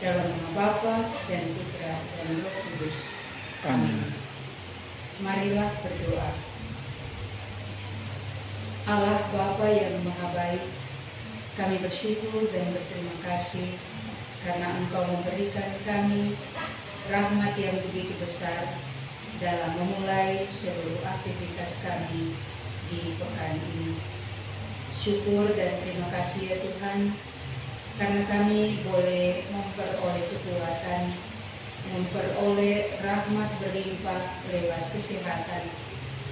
dalam nama Bapa dan Putra dan Roh Kudus. Amin. Marilah berdoa. Allah Bapa yang Maha Baik, kami bersyukur dan berterima kasih karena Engkau memberikan kami rahmat yang begitu besar dalam memulai seluruh aktivitas kami di pekan ini. Syukur dan terima kasih ya Tuhan, karena kami boleh memperoleh kekuatan, memperoleh rahmat berlimpah lewat kesehatan,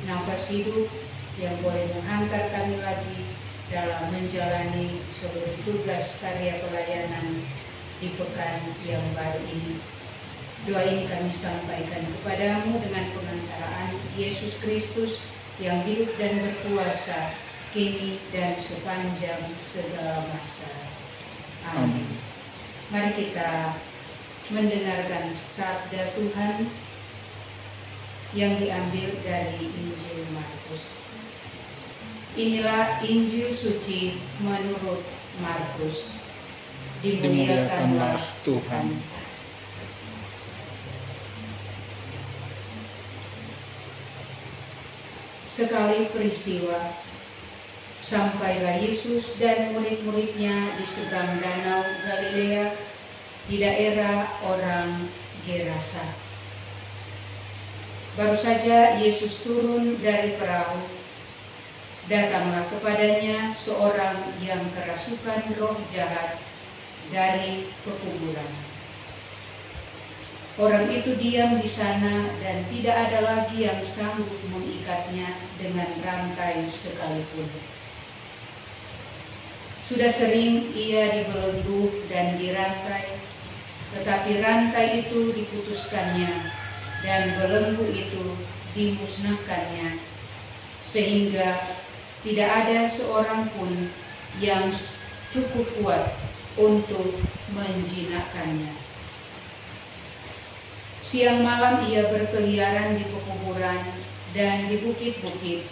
nafas hidup yang boleh menghantar kami lagi dalam menjalani seluruh tugas karya pelayanan di pekan yang baru ini. Doa ini kami sampaikan kepadamu dengan pengantaraan Yesus Kristus yang hidup dan berkuasa kini dan sepanjang segala masa. Amin. Mari kita mendengarkan sabda Tuhan yang diambil dari Injil Markus. Inilah Injil suci menurut Markus. Dimuliakanlah Tuhan. Sekali peristiwa, sampailah Yesus dan murid-muridnya di seberang danau Galilea di daerah orang Gerasa. Baru saja Yesus turun dari perahu, datanglah kepadanya seorang yang kerasukan roh jahat dari pekuburan. Orang itu diam di sana dan tidak ada lagi yang sanggup mengikatnya dengan rantai sekalipun. Sudah sering ia dibelenggu dan dirantai, tetapi rantai itu diputuskannya dan belenggu itu dimusnahkannya, sehingga tidak ada seorang pun yang cukup kuat untuk menjinakkannya. Siang malam ia berkeliaran di pekuburan dan di bukit-bukit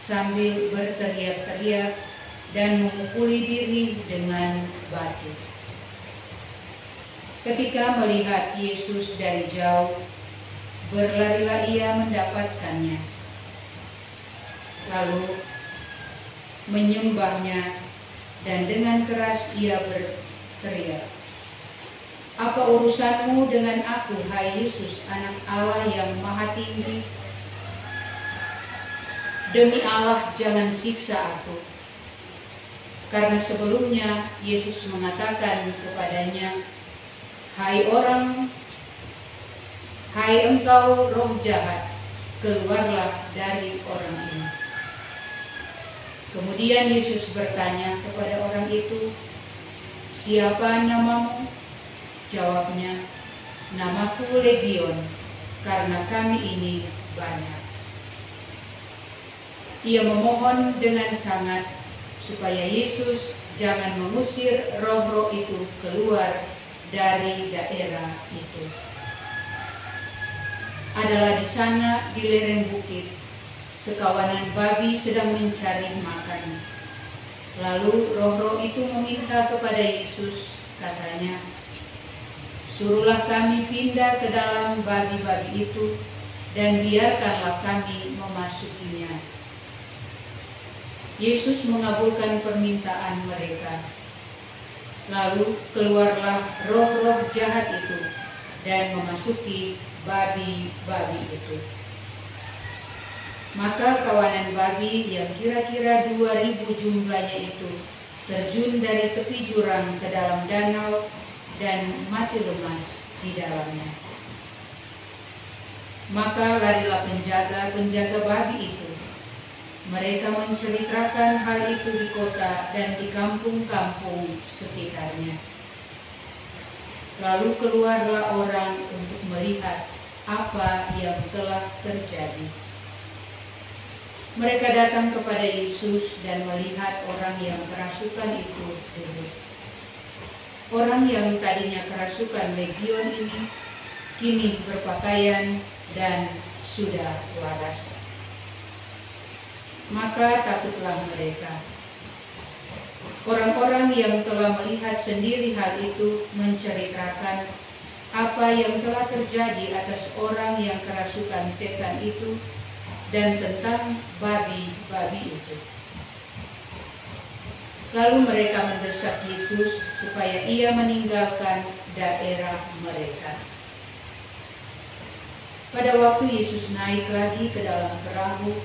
sambil berteriak-teriak dan memukuli diri dengan batu. Ketika melihat Yesus dari jauh, berlarilah ia mendapatkannya, lalu menyembahnya dan dengan keras ia berteriak, "Apa urusanmu dengan aku, hai Yesus, anak Allah yang maha tinggi? Demi Allah, jangan siksa aku." Karena sebelumnya Yesus mengatakan kepadanya, Hai engkau roh jahat, keluarlah dari orang ini." Kemudian Yesus bertanya kepada orang itu, "Siapa namamu?" Jawabnya, "Namaku Legion, karena kami ini banyak." Ia memohon dengan sangat supaya Yesus jangan mengusir roh-roh itu keluar dari daerah itu. Adalah di sana di lereng bukit, sekawanan babi sedang mencari makan. Lalu roh-roh itu meminta kepada Yesus, katanya, "Suruhlah kami pindah ke dalam babi-babi itu, dan biarkanlah kami memasukinya." Yesus mengabulkan permintaan mereka. Lalu keluarlah roh-roh jahat itu dan memasuki babi-babi itu. Maka kawanan babi yang kira-kira 2.000 jumlahnya itu terjun dari tepi jurang ke dalam danau dan mati lemas di dalamnya. Maka larilah penjaga babi itu. Mereka menceritakan hal itu di kota dan di kampung-kampung sekitarnya. Lalu keluarlah orang untuk melihat apa yang telah terjadi. Mereka datang kepada Yesus dan melihat orang yang kerasukan itu duduk. Orang yang tadinya kerasukan legion ini kini berpakaian dan sudah waras. Maka takutlah mereka. Orang-orang yang telah melihat sendiri hal itu menceritakan apa yang telah terjadi atas orang yang kerasukan setan itu dan tentang babi-babi itu. Lalu mereka mendesak Yesus supaya ia meninggalkan daerah mereka. Pada waktu Yesus naik lagi ke dalam perahu,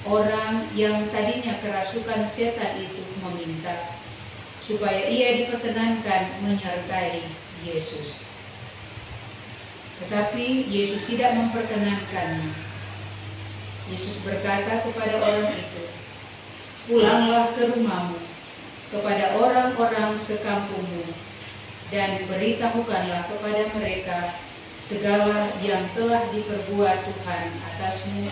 orang yang tadinya kerasukan setan itu meminta supaya ia diperkenankan menyertai Yesus. Tetapi Yesus tidak memperkenankannya. Yesus berkata kepada orang itu, "Pulanglah ke rumahmu, kepada orang-orang sekampungmu, dan beritahukanlah kepada mereka segala yang telah diperbuat Tuhan atasmu,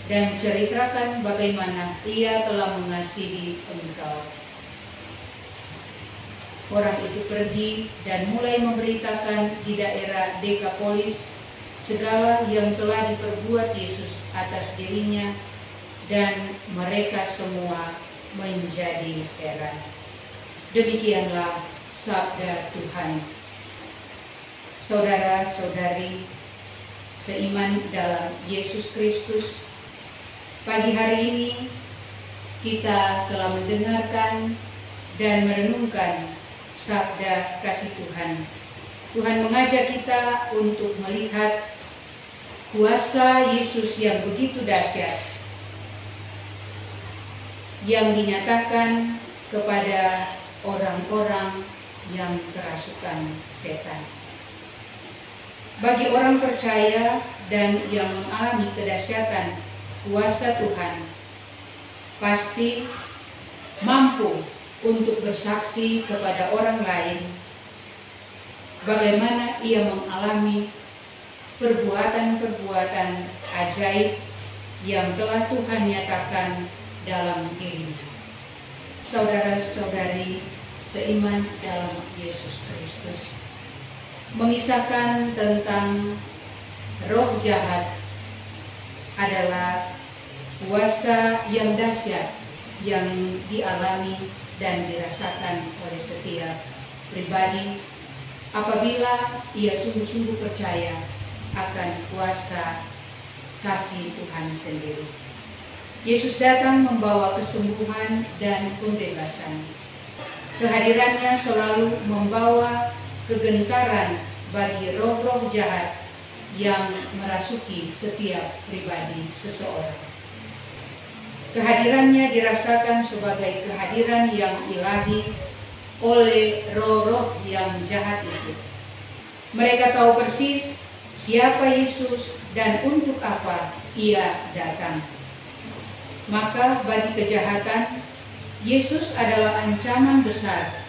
dan ceritakan bagaimana Ia telah mengasihi engkau." Orang itu pergi dan mulai memberitakan di daerah Dekapolis segala yang telah diperbuat Yesus atas dirinya, dan mereka semua menjadi heran. Demikianlah sabda Tuhan. Saudara-saudari seiman dalam Yesus Kristus, pagi hari ini kita telah mendengarkan dan merenungkan sabda kasih Tuhan. Tuhan mengajak kita untuk melihat kuasa Yesus yang begitu dahsyat yang dinyatakan kepada orang-orang yang kerasukan setan. Bagi orang percaya dan yang mengalami kedahsyatan kuasa Tuhan, pasti mampu untuk bersaksi kepada orang lain bagaimana ia mengalami perbuatan-perbuatan ajaib yang telah Tuhan nyatakan dalam dirinya. Saudara-saudari seiman dalam Yesus Kristus, mengisahkan tentang roh jahat adalah kuasa yang dahsyat yang dialami dan dirasakan oleh setiap pribadi apabila ia sungguh-sungguh percaya akan kuasa kasih Tuhan sendiri. Yesus datang membawa kesembuhan dan pembebasan. Kehadirannya selalu membawa kegentaran bagi roh-roh jahat yang merasuki setiap pribadi seseorang. Kehadirannya dirasakan sebagai kehadiran yang ilahi oleh roh-roh yang jahat itu. Mereka tahu persis siapa Yesus dan untuk apa ia datang. Maka bagi kejahatan, Yesus adalah ancaman besar,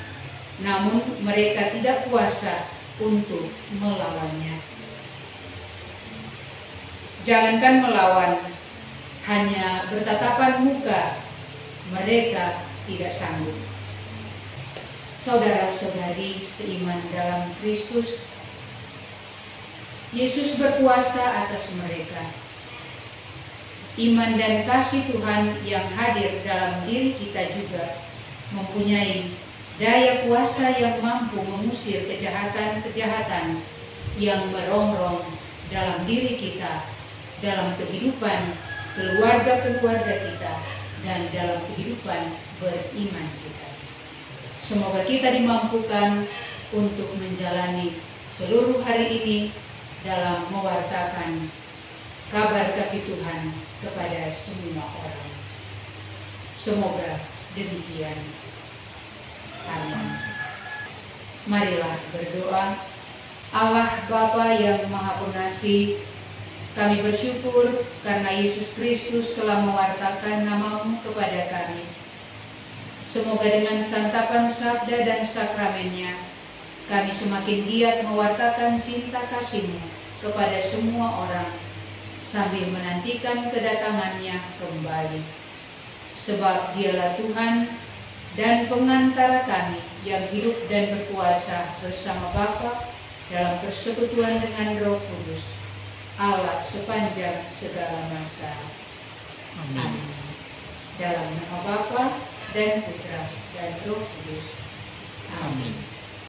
namun mereka tidak kuasa untuk melawannya. Jangankan melawan, hanya bertatapan muka mereka tidak sanggup. Saudara-saudari seiman dalam Kristus, Yesus berkuasa atas mereka. Iman dan kasih Tuhan yang hadir dalam diri kita juga mempunyai daya kuasa yang mampu mengusir kejahatan-kejahatan yang merongrong dalam diri kita, dalam kehidupan keluarga-keluarga kita, dan dalam kehidupan beriman kita. Semoga kita dimampukan untuk menjalani seluruh hari ini dalam mewartakan kabar kasih Tuhan kepada semua orang. Semoga demikian. Amin. Marilah berdoa. Allah Bapa yang Maha Pengasih, kami bersyukur karena Yesus Kristus telah mewartakan nama-Mu kepada kami. Semoga dengan santapan sabda dan sakramennya, kami semakin giat mewartakan cinta kasih-Mu kepada semua orang, sambil menantikan kedatangannya kembali. Sebab Dialah Tuhan dan pengantara kami yang hidup dan berkuasa bersama Bapa dalam persekutuan dengan Roh Kudus, Allah sepanjang segala masa. Amin. Dalam nama Bapa dan Putra dan Roh Kudus. Amin.